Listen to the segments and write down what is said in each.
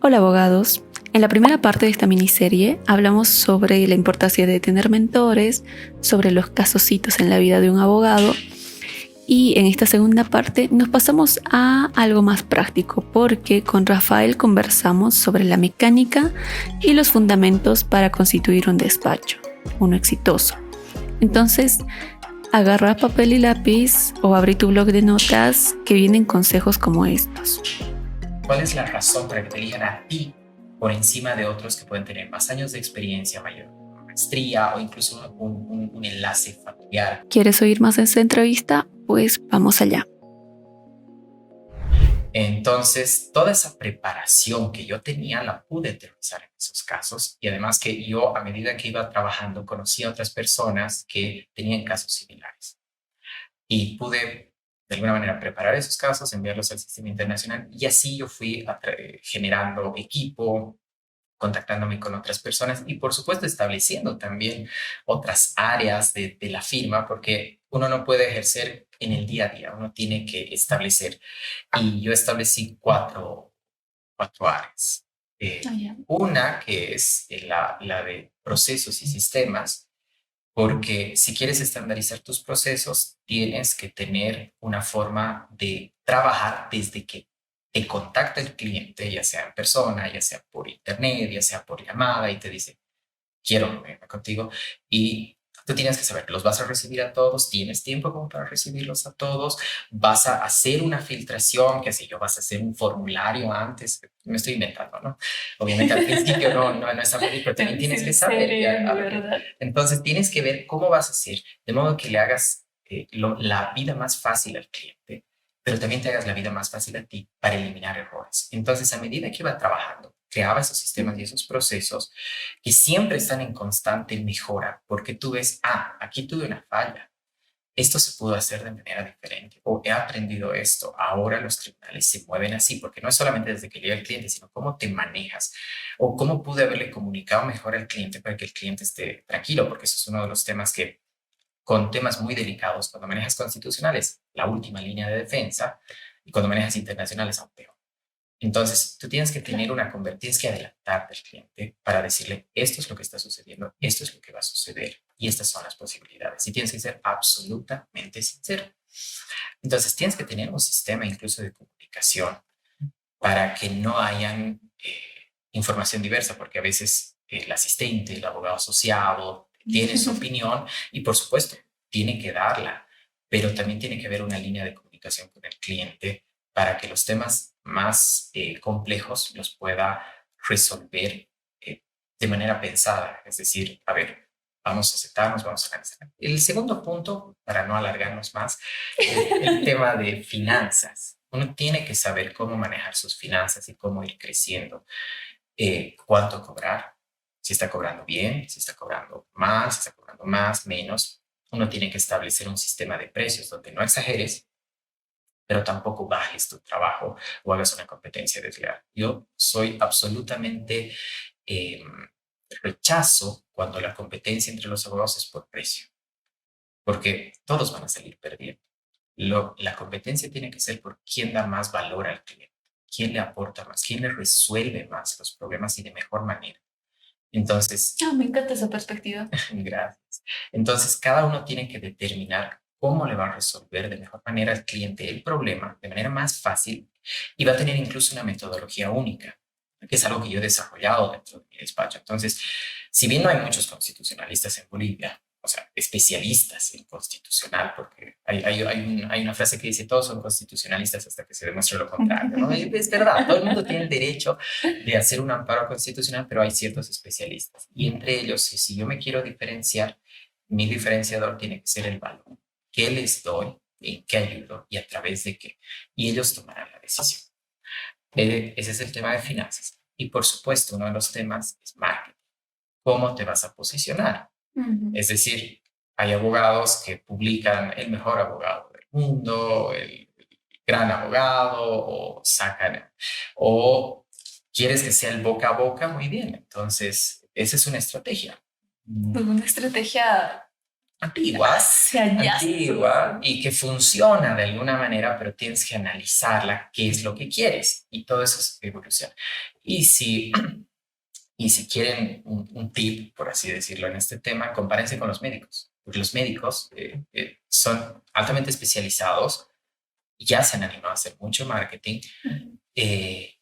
Hola abogados, en la primera parte de esta miniserie hablamos sobre la importancia de tener mentores, sobre los casositos en la vida de un abogado y en esta segunda parte nos pasamos a algo más práctico porque con Rafael conversamos sobre la mecánica y los fundamentos para constituir un despacho, uno exitoso. Entonces, agarra papel y lápiz o abrí tu blog de notas que vienen consejos como estos. ¿Cuál es la razón para que te elijan a ti por encima de otros que pueden tener más años de experiencia, mayor maestría o incluso un enlace familiar? ¿Quieres oír más de esta entrevista? Pues vamos allá. Entonces, toda esa preparación que yo tenía la pude aterrizar en esos casos y además que yo a medida que iba trabajando conocí a otras personas que tenían casos similares y pude de alguna manera preparar esos casos, enviarlos al sistema internacional y así yo fui generando equipo, contactándome con otras personas y por supuesto estableciendo también otras áreas de la firma porque uno no puede ejercer en el día a día, uno tiene que establecer. Y yo establecí cuatro áreas. Una que es la de procesos y sistemas, porque si quieres estandarizar tus procesos, tienes que tener una forma de trabajar desde que te contacta el cliente, ya sea en persona, ya sea por internet, ya sea por llamada, y te dice, quiero reunirme contigo. Y tú tienes que saber, los vas a recibir a todos, tienes tiempo como para recibirlos a todos, vas a hacer una filtración, qué sé yo, vas a hacer un formulario antes, me estoy inventando, ¿no? Obviamente al principio no es algo, pero también tienes que saber. Entonces tienes que ver cómo vas a hacer, de modo que le hagas la vida más fácil al cliente, pero también te hagas la vida más fácil a ti para eliminar errores. Entonces, a medida que iba trabajando, creaba esos sistemas y esos procesos, que siempre están en constante mejora, porque tú ves, aquí tuve una falla, esto se pudo hacer de manera diferente, o he aprendido esto, ahora los tribunales se mueven así, porque no es solamente desde que llega el cliente, sino cómo te manejas, o cómo pude haberle comunicado mejor al cliente para que el cliente esté tranquilo, porque eso es uno de los temas que, con temas muy delicados, cuando manejas constitucionales, la última línea de defensa, y cuando manejas internacionales, aún peor. Entonces, tú tienes que tener tienes que adelantarte al cliente para decirle, esto es lo que está sucediendo, esto es lo que va a suceder y estas son las posibilidades. Y tienes que ser absolutamente sincero. Entonces, tienes que tener un sistema incluso de comunicación para que no hayan información diversa, porque a veces el asistente, el abogado asociado, tiene su opinión y por supuesto, tiene que darla, pero también tiene que haber una línea de comunicación con el cliente para que los temas más complejos los pueda resolver de manera pensada. Es decir, a ver, vamos a aceptarnos, vamos a analizar. El segundo punto, para no alargarnos más, es el tema de finanzas. Uno tiene que saber cómo manejar sus finanzas y cómo ir creciendo, cuánto cobrar, si está cobrando bien, si está cobrando mal, si está cobrando más, menos. Uno tiene que establecer un sistema de precios donde no exageres, pero tampoco bajes tu trabajo o hagas una competencia desleal. Yo soy absolutamente eh, rechazo cuando la competencia entre los abogados es por precio, porque todos van a salir perdiendo. La competencia tiene que ser por quién da más valor al cliente, quién le aporta más, quién le resuelve más los problemas y de mejor manera. Entonces, Me encanta esa perspectiva. gracias. Entonces, cada uno tiene que determinar cómo le va a resolver de mejor manera al cliente el problema, de manera más fácil, y va a tener incluso una metodología única, que es algo que yo he desarrollado dentro de mi despacho. Entonces, si bien no hay muchos constitucionalistas en Bolivia, o sea, especialistas en constitucional, porque hay una frase que dice, todos son constitucionalistas hasta que se demuestre lo contrario, ¿no? Y es verdad, todo el mundo tiene el derecho de hacer un amparo constitucional, pero hay ciertos especialistas. Y entre ellos, si yo me quiero diferenciar, mi diferenciador tiene que ser el valor. ¿Qué les doy? ¿En qué ayudo? ¿Y a través de qué? Y ellos tomarán la decisión. Ese es el tema de finanzas. Y por supuesto, uno de los temas es marketing. ¿Cómo te vas a posicionar? Es decir, hay abogados que publican el mejor abogado del mundo, el gran abogado, o sacan, o quieres que sea el boca a boca, muy bien. Entonces, esa es una estrategia. Pues una estrategia antigua y que funciona de alguna manera, pero tienes que analizarla, qué es lo que quieres y todo eso es evolución. Y si, y si quieren un tip, por así decirlo, en este tema, compárense con los médicos, porque los médicos son altamente especializados, ya se han animado a hacer mucho marketing, eh,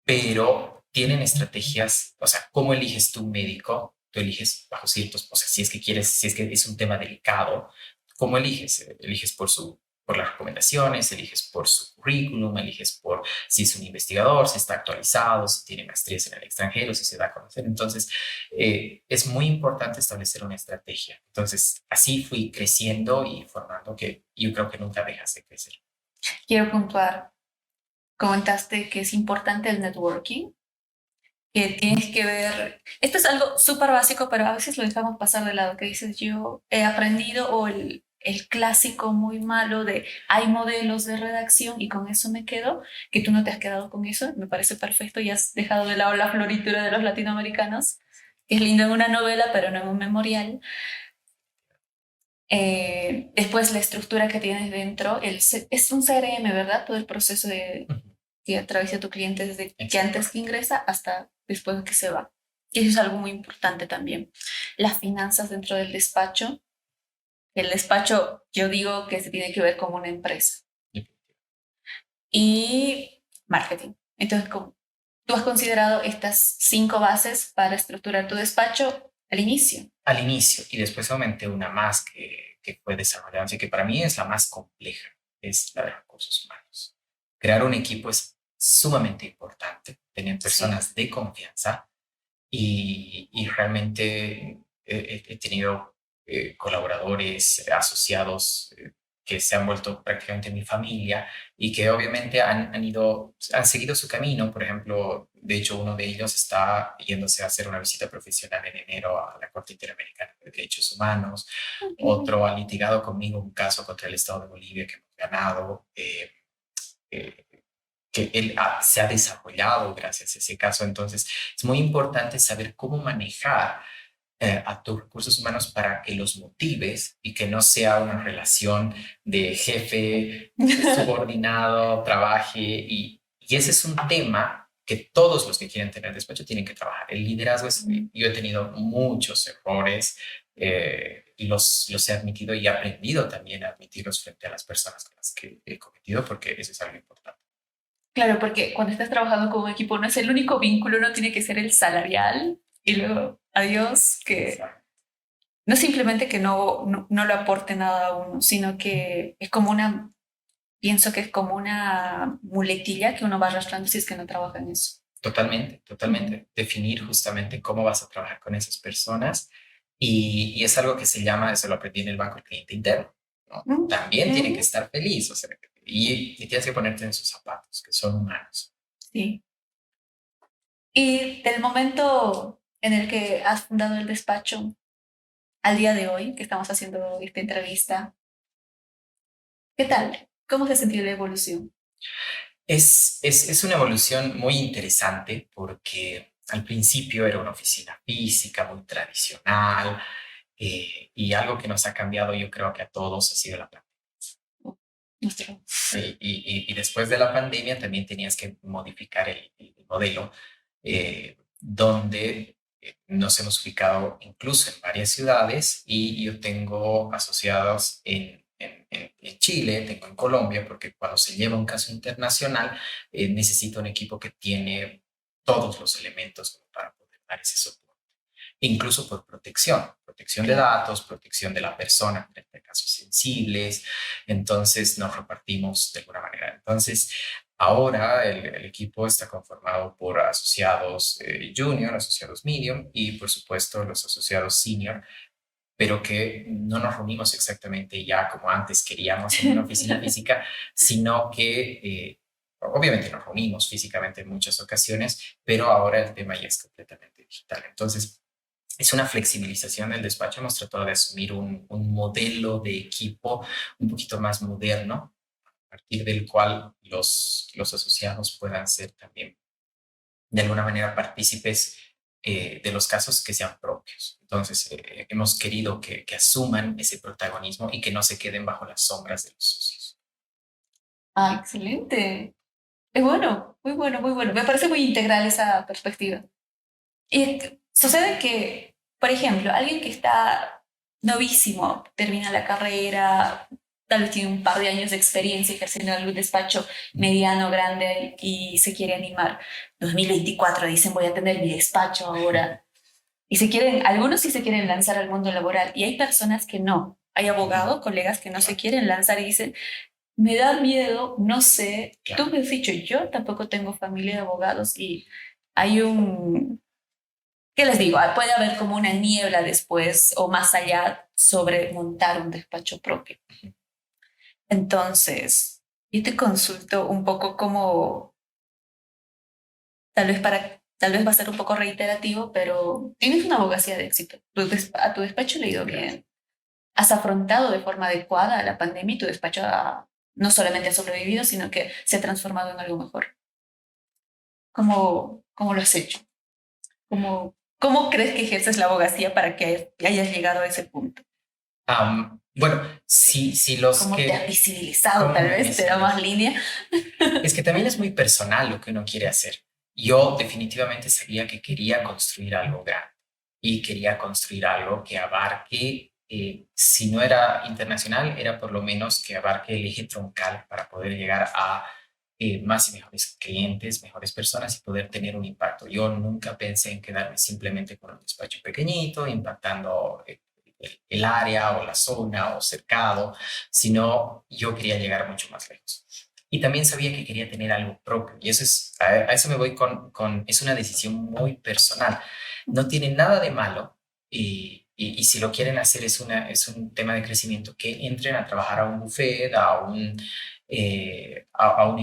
pero tienen estrategias, o sea, ¿cómo eliges tu médico? Tú eliges bajo ciertos, o sea, si es que quieres, si es que es un tema delicado, ¿cómo eliges? Eliges por las recomendaciones, eliges por su currículum, eliges por si es un investigador, si está actualizado, si tiene maestrías en el extranjero, si se da a conocer. Entonces, es muy importante establecer una estrategia. Entonces, así fui creciendo y formando que yo creo que nunca dejas de crecer. Quiero puntuar, comentaste que es importante el networking, que tienes que ver, esto es algo súper básico, pero a veces lo dejamos pasar de lado, que dices yo he aprendido o el clásico muy malo de hay modelos de redacción y con eso me quedo, que tú no te has quedado con eso, me parece perfecto y has dejado de lado la floritura de los latinoamericanos, que es lindo en una novela, pero no en un memorial. Después la estructura que tienes dentro, es un CRM, ¿verdad? Todo el proceso de que atraviesa tu cliente desde que antes que ingresa hasta después de que se va. Y eso es algo muy importante también. Las finanzas dentro del despacho. El despacho, yo digo que se tiene que ver como una empresa. Y marketing. Entonces, ¿tú has considerado estas 5 bases para estructurar tu despacho al inicio? Al inicio y después aumenté una más que fue desarrollándose, que para mí es la más compleja, es la de recursos humanos. Crear un equipo es sumamente importante, tener personas de confianza y realmente he tenido colaboradores, asociados que se han vuelto prácticamente mi familia y que obviamente han seguido su camino. Por ejemplo, de hecho, uno de ellos está yéndose a hacer una visita profesional en enero a la Corte Interamericana de Derechos Humanos. Okay. Otro ha litigado conmigo un caso contra el Estado de Bolivia que hemos ganado. Eh, que él se ha desarrollado gracias a ese caso. Entonces, es muy importante saber cómo manejar a tus recursos humanos para que los motives y que no sea una relación de jefe, subordinado, trabaje. Y ese es un tema que todos los que quieren tener despacho tienen que trabajar. El liderazgo es, yo he tenido muchos errores, los he admitido y he aprendido también a admitirlos frente a las personas con las que he cometido, porque eso es algo importante. Claro, porque cuando estás trabajando con un equipo no es el único vínculo, no tiene que ser el salarial y luego adiós, que no simplemente que no le aporte nada a uno, sino que es como pienso que es como una muletilla que uno va arrastrando si es que no trabaja en eso. Totalmente, totalmente. Definir justamente cómo vas a trabajar con esas personas y es algo que se llama, eso lo aprendí en el banco, el cliente interno, ¿no? También tiene que estar feliz, o sea, y tienes que ponerte en sus zapatos, que son humanos. Sí. Y del momento en el que has fundado el despacho al día de hoy, que estamos haciendo esta entrevista, ¿qué tal? ¿Cómo se ha sentido la evolución? Es una evolución muy interesante porque al principio era una oficina física muy tradicional y algo que nos ha cambiado yo creo que a todos ha sido la pandemia. Y después de la pandemia también tenías que modificar el modelo donde nos hemos ubicado incluso en varias ciudades y yo tengo asociados en Chile, tengo en Colombia, porque cuando se lleva un caso internacional necesita un equipo que tiene todos los elementos para poder dar ese soporte. Incluso por protección de datos, protección de la persona frente a casos sensibles. Entonces nos repartimos de alguna manera. Entonces ahora el equipo está conformado por asociados junior, asociados medium y por supuesto los asociados senior, pero que no nos reunimos exactamente ya como antes queríamos en una oficina física, sino que obviamente nos reunimos físicamente en muchas ocasiones, pero ahora el tema ya es completamente digital. Entonces, es una flexibilización del despacho. Hemos tratado de asumir un modelo de equipo un poquito más moderno, a partir del cual los asociados puedan ser también de alguna manera partícipes de los casos que sean propios. Entonces, hemos querido que asuman ese protagonismo y que no se queden bajo las sombras de los socios. Ah, excelente. Es bueno, muy bueno, muy bueno. Me parece muy integral esa perspectiva. Y sucede que, por ejemplo, alguien que está novísimo, termina la carrera, tal vez tiene un par de años de experiencia ejerciendo en algún despacho mediano, grande y se quiere animar. 2024 dicen voy a tener mi despacho ahora. Y se quieren, algunos sí se quieren lanzar al mundo laboral y hay personas que no. Hay abogados, colegas que no se quieren lanzar y dicen, me da miedo, no sé. Tú Claro. me has dicho, yo tampoco tengo familia de abogados y hay un, ¿qué les digo? Puede haber como una niebla después o más allá sobre montar un despacho propio. Entonces, yo te consulto un poco como, tal vez va a ser un poco reiterativo, pero tienes una abogacía de éxito. A tu despacho le ha ido bien. Has afrontado de forma adecuada la pandemia y tu despacho no solamente ha sobrevivido, sino que se ha transformado en algo mejor. ¿Cómo lo has hecho? ¿Cómo crees que ejerces la abogacía para que hayas llegado a ese punto? Bueno, si los ¿Cómo te has que, visibilizado? ¿cómo Tal me vez te da más visibilizo? línea. Es que también es muy personal lo que uno quiere hacer. Yo definitivamente sabía que quería construir algo grande y quería construir algo que abarque, si no era internacional, era por lo menos que abarque el eje troncal para poder llegar a más y mejores clientes, mejores personas y poder tener un impacto. Yo nunca pensé en quedarme simplemente con un despacho pequeñito, impactando el área o la zona o cercado, sino yo quería llegar mucho más lejos. Y también sabía que quería tener algo propio. Y eso es, a eso me voy es una decisión muy personal. No tiene nada de malo. Y si lo quieren hacer es un tema de crecimiento, que entren a trabajar a un buffet, a una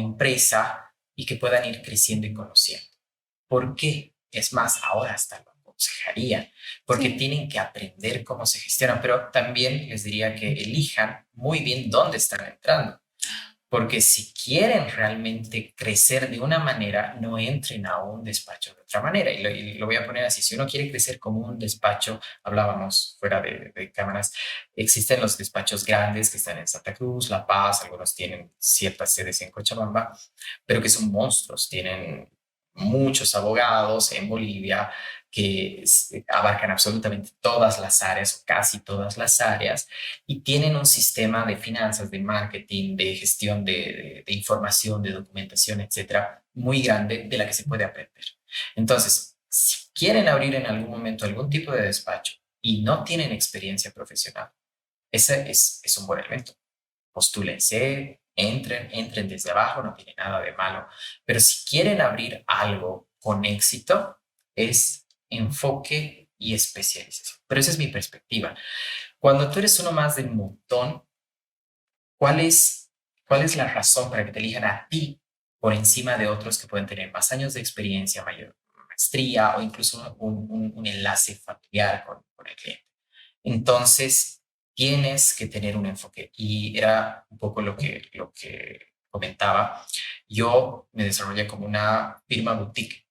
empresa y que puedan ir creciendo y conociendo. ¿Por qué? Es más, ahora hasta lo aconsejaría, porque Sí. tienen que aprender cómo se gestionan, pero también les diría que elijan muy bien dónde están entrando. Porque si quieren realmente crecer de una manera, no entren a un despacho de otra manera. Y lo voy a poner así, si uno quiere crecer como un despacho, hablábamos fuera de cámaras, existen los despachos grandes que están en Santa Cruz, La Paz, algunos tienen ciertas sedes en Cochabamba, pero que son monstruos, tienen muchos abogados en Bolivia que abarcan absolutamente todas las áreas o casi todas las áreas y tienen un sistema de finanzas, de marketing, de gestión de información, de documentación, etcétera, muy grande de la que se puede aprender. Entonces, si quieren abrir en algún momento algún tipo de despacho y no tienen experiencia profesional, ese es un buen elemento. Postúlense, entren desde abajo, no tiene nada de malo. Pero si quieren abrir algo con éxito, es enfoque y especialización. Pero esa es mi perspectiva. Cuando tú eres uno más del montón, ¿cuál es, ¿cuál es la razón para que te elijan a ti por encima de otros que pueden tener más años de experiencia, mayor maestría o incluso un enlace familiar con el cliente? Entonces, tienes que tener un enfoque. Y era un poco lo que comentaba. Yo me desarrollé como una firma boutique.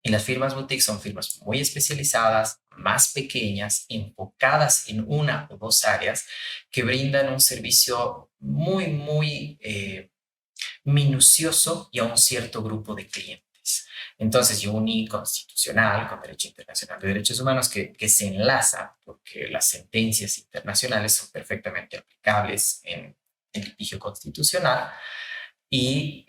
Y las firmas boutique son firmas muy especializadas, más pequeñas, enfocadas en una o dos áreas, que brindan un servicio muy minucioso y a un cierto grupo de clientes. Entonces yo uní constitucional con derecho internacional de derechos humanos que se enlaza porque las sentencias internacionales son perfectamente aplicables en litigio constitucional y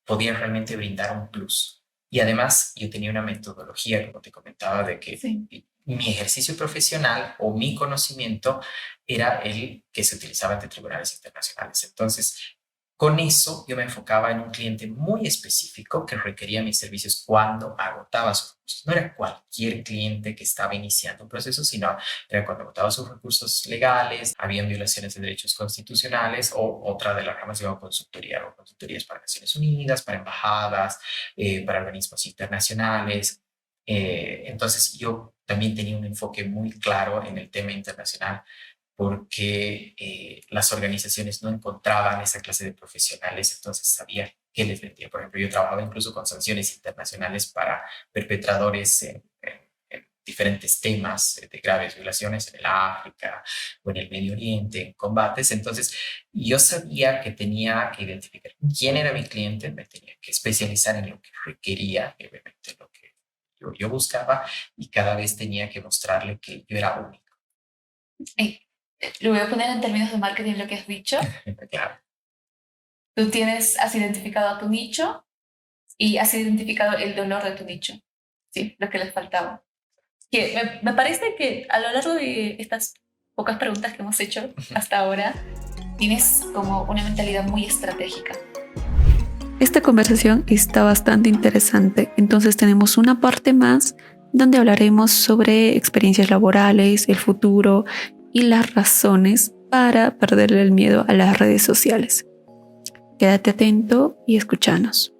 podían realmente brindar un plus. Y además yo tenía una metodología, como te comentaba, de que Sí. mi ejercicio profesional o mi conocimiento era el que se utilizaba ante tribunales internacionales. Entonces, con eso yo me enfocaba en un cliente muy específico que requería mis servicios cuando agotaba sus recursos. No era cualquier cliente que estaba iniciando un proceso, sino era cuando agotaba sus recursos legales, habían violaciones de derechos constitucionales o otra de las ramas de consultoría o consultorías para Naciones Unidas, para embajadas, para organismos internacionales. Entonces yo también tenía un enfoque muy claro en el tema internacional porque las organizaciones no encontraban esa clase de profesionales, entonces sabía qué les vendía. Por ejemplo, yo trabajaba incluso con sanciones internacionales para perpetradores diferentes temas de graves violaciones en el África o en el Medio Oriente, en combates. Entonces, yo sabía que tenía que identificar quién era mi cliente, me tenía que especializar en lo que requería, obviamente lo que yo buscaba, y cada vez tenía que mostrarle que yo era único. Lo voy a poner en términos de marketing lo que has dicho. Claro. Tú has identificado a tu nicho y has identificado el dolor de tu nicho, ¿sí? Lo que les faltaba. Que me parece que a lo largo de estas pocas preguntas que hemos hecho hasta ahora, tienes como una mentalidad muy estratégica. Esta conversación está bastante interesante, entonces tenemos una parte más donde hablaremos sobre experiencias laborales, el futuro y las razones para perderle el miedo a las redes sociales. Quédate atento y escúchanos.